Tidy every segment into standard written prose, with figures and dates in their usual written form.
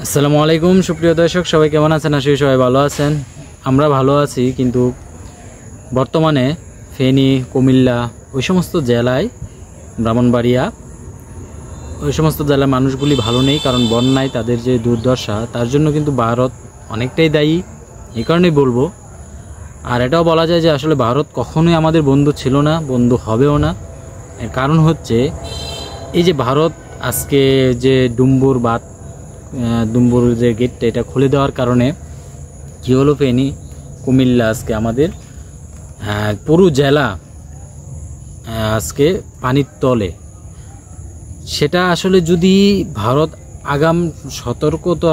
আসসালামু আলাইকুম সুপ্রিয় দর্শক, সবাই কেমন আছেন? আশা করি সবাই ভালো আছেন। আমরা ভালো আছি, কিন্তু বর্তমানে ফেনী, কুমিল্লা ওই সমস্ত জেলায়, ব্রাহ্মণবাড়িয়া ওই সমস্ত জেলার মানুষগুলি ভালো নেই। কারণ বন্যায় তাদের যে দুর্দশা, তার জন্য কিন্তু ভারত অনেকটাই দায়ী। এই কারণেই বলবো। আর এটাও বলা যায় যে আসলে ভারত কখনোই আমাদের বন্ধু ছিল না, বন্ধু হবেও না। এর কারণ হচ্ছে এই যে ভারত আজকে যে ডুম্বুর যে গেটটা, এটা খুলে দেওয়ার কারণে কী হলো, ফেনী, কুমিল্লা আজকে আমাদের পুরো জেলা আজকে পানির তলে। সেটা আসলে যদি ভারত আগাম সতর্কতা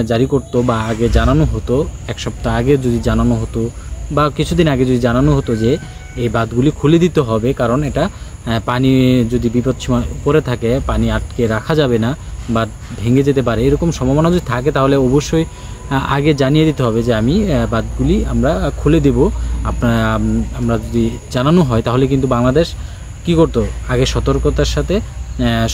জারি করতো বা আগে জানানো হতো, এক সপ্তাহ আগে যদি জানানো হতো বা কিছুদিন আগে যদি জানানো হতো যে এই বাঁধগুলি খুলে দিতে হবে, কারণ এটা পানি যদি বিপদসীমা উপরে থাকে, পানি আটকে রাখা যাবে না বা ভেঙে যেতে পারে, এরকম সম্ভাবনা যদি থাকে, তাহলে অবশ্যই আগে জানিয়ে দিতে হবে যে আমি বাঁধগুলি আমরা খুলে দেব। আমরা যদি জানানো হয়, তাহলে কিন্তু বাংলাদেশ কি করতো, আগে সতর্কতার সাথে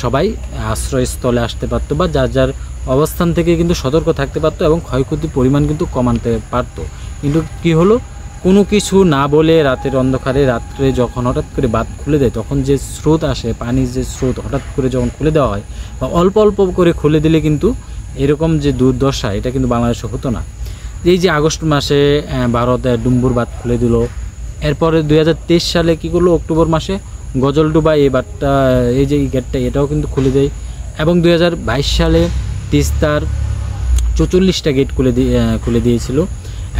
সবাই আশ্রয়স্থলে আসতে পারতো বা যার যার অবস্থান থেকে কিন্তু সতর্ক থাকতে পারতো এবং ক্ষয়ক্ষতির পরিমাণ কিন্তু কমাতে পারতো। কিন্তু কি হলো, কোনো কিছু না বলে রাতের অন্ধকারে, রাত্রে যখন হঠাৎ করে বাঁধ খুলে দেয়, তখন যে স্রোত আসে, পানির যে স্রোত হঠাৎ করে যখন খুলে দেওয়া হয় বা অল্প অল্প করে খুলে দিলে কিন্তু এরকম যে দুর্দশা, এটা কিন্তু বাংলাদেশে হতো না। এই যে আগস্ট মাসে ভারত ডুম্বুর বাঁধ খুলে দিল, এরপরে 2023 সালে কি করলো, অক্টোবর মাসে গজলডুবা এই বাঁধটা, এই যে গেটটা, এটাও কিন্তু খুলে দেয়। এবং 2022 সালে তিস্তার 44টা গেট খুলে দিয়েছিল।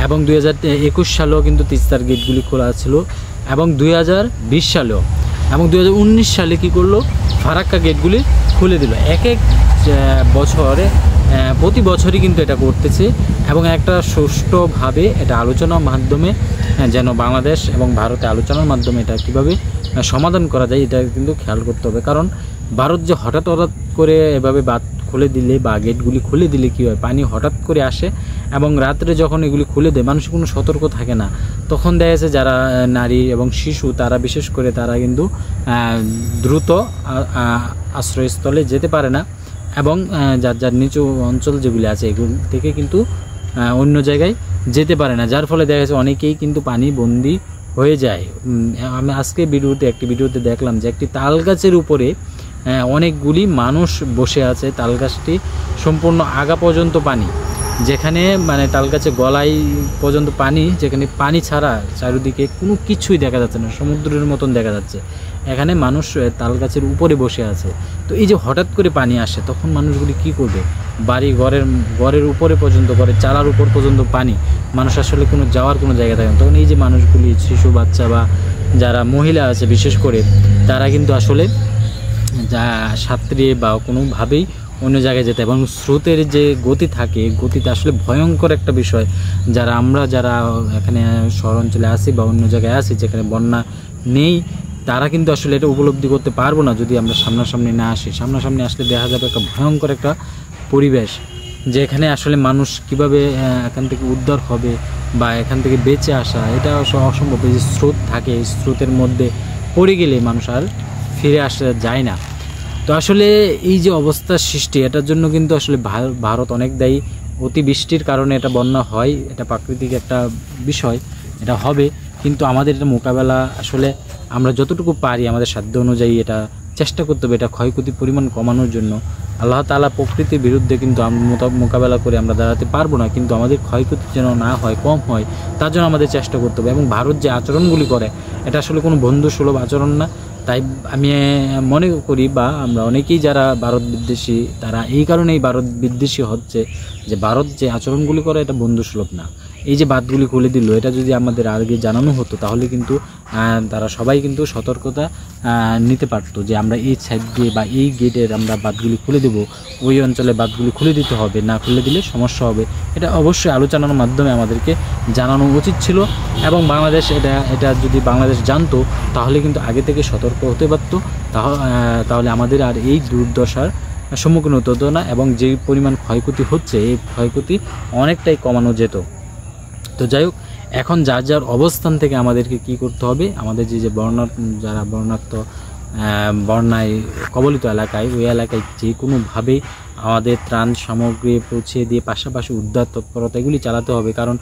এবং 2021 সালেও কিন্তু তিস্তার গেটগুলি খোলা ছিল। এবং 2020 সালেও, এবং 2019 সালে কি করলো, ফারাক্কা গেটগুলি খুলে দিল। এক বছরে প্রতি বছরই কিন্তু এটা করতেছে। এবং একটা সুষ্ঠুভাবে এটা আলোচনার মাধ্যমে, যেন বাংলাদেশ এবং ভারতে আলোচনার মাধ্যমে এটা কীভাবে সমাধান করা যায়, এটা কিন্তু খেয়াল করতে হবে। কারণ ভারত যে হঠাৎ করে এভাবে বাঁধ খুলে দিলে বা গেটগুলি খুলে দিলে কী হয়, পানি হঠাৎ করে আসে এবং রাত্রে যখন এগুলি খুলে দেয়, মানুষ কোনো সতর্ক থাকে না। তখন দেখা যাচ্ছে যারা নারী এবং শিশু, তারা বিশেষ করে তারা কিন্তু দ্রুত আশ্রয়স্থলে যেতে পারে না এবং যার যার নিচু অঞ্চল যেগুলি আছে, এগুলি থেকে কিন্তু অন্য জায়গায় যেতে পারে না, যার ফলে দেখা যাচ্ছে অনেকেই কিন্তু পানি বন্দি হয়ে যায়। আমি আজকে একটি ভিডিওতে দেখলাম যে একটি তাল গাছের উপরে অনেকগুলি মানুষ বসে আছে। তাল গাছটি সম্পূর্ণ আগা পর্যন্ত পানি, যেখানে মানে তাল গাছে গলায় পর্যন্ত পানি, যেখানে পানি ছাড়া চারিদিকে কোনো কিছুই দেখা যাচ্ছে না, সমুদ্রের মতন দেখা যাচ্ছে। এখানে মানুষ তাল গাছের উপরে বসে আছে। তো এই যে হঠাৎ করে পানি আসে, তখন মানুষগুলি কি করবে? বাড়ি ঘরের উপরে পর্যন্ত, ঘরের চালার উপর পর্যন্ত পানি, মানুষ আসলে কোনো যাওয়ার কোনো জায়গা থাকে না। তখন এই যে মানুষগুলি, শিশু, বাচ্চা বা যারা মহিলা আছে বিশেষ করে, তারা কিন্তু আসলে যা সাঁতরিয়ে বা কোনোভাবেই অন্য জায়গায় যেতে, এবং স্রোতের যে গতি থাকে, গতিটা আসলে ভয়ঙ্কর একটা বিষয়। যারা এখানে শহর অঞ্চলে আসি বা অন্য জায়গায় আসি যেখানে বন্যা নেই, তারা কিন্তু আসলে এটা উপলব্ধি করতে পারবো না যদি আমরা সামনাসামনি না আসি। সামনাসামনি আসলে দেখা যাবে একটা ভয়ঙ্কর একটা পরিবেশ, যে এখানে আসলে মানুষ কিভাবে এখান থেকে উদ্ধার হবে বা এখান থেকে বেঁচে আসা, এটা অসম্ভব। এই যে স্রোত থাকে, এই স্রোতের মধ্যে পড়ে গেলে মানুষ আর ফিরে আসা যায় না। তো আসলে এই যে অবস্থার সৃষ্টি, এটার জন্য কিন্তু আসলে ভারত অনেক দায়ী। অতিবৃষ্টির কারণে এটা বন্যা হয়, এটা প্রাকৃতিক একটা বিষয়, এটা হবে। কিন্তু আমাদের এটা মোকাবেলা আসলে আমরা যতটুকু পারি আমাদের সাধ্য অনুযায়ী এটা চেষ্টা করতে হবে, এটা ক্ষয়ক্ষতির পরিমাণ কমানোর জন্য। আল্লাহ তাআলা প্রকৃতির বিরুদ্ধে কিন্তু মোকাবেলা করে আমরা দাঁড়াতে পারবো না, কিন্তু আমাদের ক্ষয়ক্ষতি যেন না হয়, কম হয়, তার জন্য আমাদের চেষ্টা করতে হবে। এবং ভারত যে আচরণগুলি করে, এটা আসলে কোনো বন্ধুসুলভ আচরণ না। তাই আমি মনে করি, বা আমরা অনেকেই যারা ভারত বিদ্বেষী, তারা এই কারণেই ভারত বিদ্বেষী হচ্ছে যে ভারত যে আচরণগুলি করে, এটা বন্ধুসুলভ না। এই যে বাঁধগুলি খুলে দিল, এটা যদি আমাদের আগে জানানো হতো, তাহলে কিন্তু তারা সবাই কিন্তু সতর্কতা নিতে পারতো যে আমরা এই সাইড দিয়ে বা এই গেটের আমরা বাঁধগুলি খুলে দেব, ওই অঞ্চলে বাঁধগুলি খুলে দিতে হবে, না খুলে দিলে সমস্যা হবে। এটা অবশ্যই আলোচনার মাধ্যমে আমাদেরকে জানানো উচিত ছিল। এবং বাংলাদেশ এটা যদি বাংলাদেশ জানতো, তাহলে কিন্তু আগে থেকে সতর্ক হতে পারতো। তাহলে আমাদের আর এই দুর্দশার সম্মুখীন হতে হতো না, এবং যে পরিমাণ ক্ষয়ক্ষতি হচ্ছে, এই ক্ষয়ক্ষতি অনেকটাই কমানো যেত। তো যাই হোক, এখন যার যার অবস্থান থেকে আমাদেরকে কি করতে হবে, আমাদের যে বন্যায় কবলিত এলাকায়, ওই এলাকায় যে কোনোভাবেই আমাদের ত্রাণ সামগ্রী পৌঁছে দিয়ে পাশাপাশি উদ্ধার তৎপরতা এগুলি চালাতে হবে। কারণ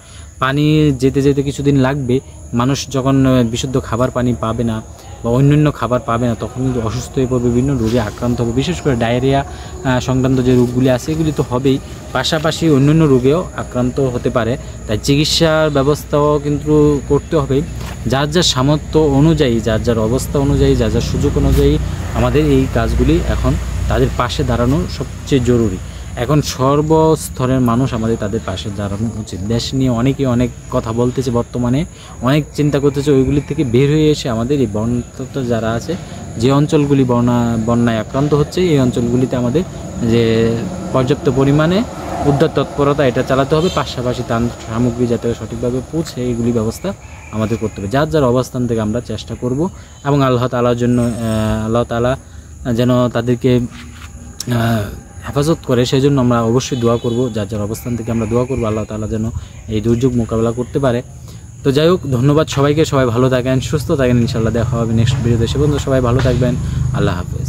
পানি যেতে যেতে কিছুদিন লাগবে, মানুষ যখন বিশুদ্ধ খাবার পানি পাবে না বা অন্যান্য খাবার পাবে না তখন কিন্তু অসুস্থ হয়ে পড়বে, বিভিন্ন রোগে আক্রান্ত হবে। বিশেষ করে ডায়রিয়া সংক্রান্ত যে রোগগুলি আছে এগুলি তো হবেই, পাশাপাশি অন্যান্য রোগেও আক্রান্ত হতে পারে। তাই চিকিৎসার ব্যবস্থাও কিন্তু করতে হবে। যার যার সামর্থ্য অনুযায়ী, যার যার অবস্থা অনুযায়ী, যার যার সুযোগ অনুযায়ী আমাদের এই কাজগুলি এখন তাদের পাশে দাঁড়ানো সবচেয়ে জরুরি। এখন সর্বস্তরের মানুষ আমাদের তাদের পাশে দাঁড়ানো উচিত। দেশ নিয়ে অনেকে অনেক কথা বলতেছে, বর্তমানে অনেক চিন্তা করতেছে, ওইগুলি থেকে বের হয়ে এসে আমাদের এই বন্যাত্ম যারা আছে, যে অঞ্চলগুলি বন্যায় আক্রান্ত হচ্ছে, এই অঞ্চলগুলিতে আমাদের যে পর্যাপ্ত পরিমাণে উদ্ধার তৎপরতা এটা চালাতে হবে। পাশাপাশি ত্রাণ সামগ্রী যাতে সঠিকভাবে পৌঁছে এইগুলি ব্যবস্থা আমাদের করতে হবে। যার যার অবস্থান থেকে আমরা চেষ্টা করব এবং আল্লাহ তাআলার জন্য আল্লাহ তাআলা যেন তাদেরকে হেফাজত করে, সেই জন্য আমরা অবশ্যই দোয়া করব। যার যার অবস্থান থেকে আমরা দোয়া করব আল্লাহ তাআলা যেন এই দুর্যোগ মোকাবেলা করতে পারে। তো যাই হোক, ধন্যবাদ সবাইকে। সবাই ভালো থাকেন, সুস্থ থাকেন। ইনশাআল্লাহ দেখা হবে নেক্সট ভিডিওতে। সে পর্যন্ত সবাই ভালো থাকবেন। আল্লাহ হাফেজ।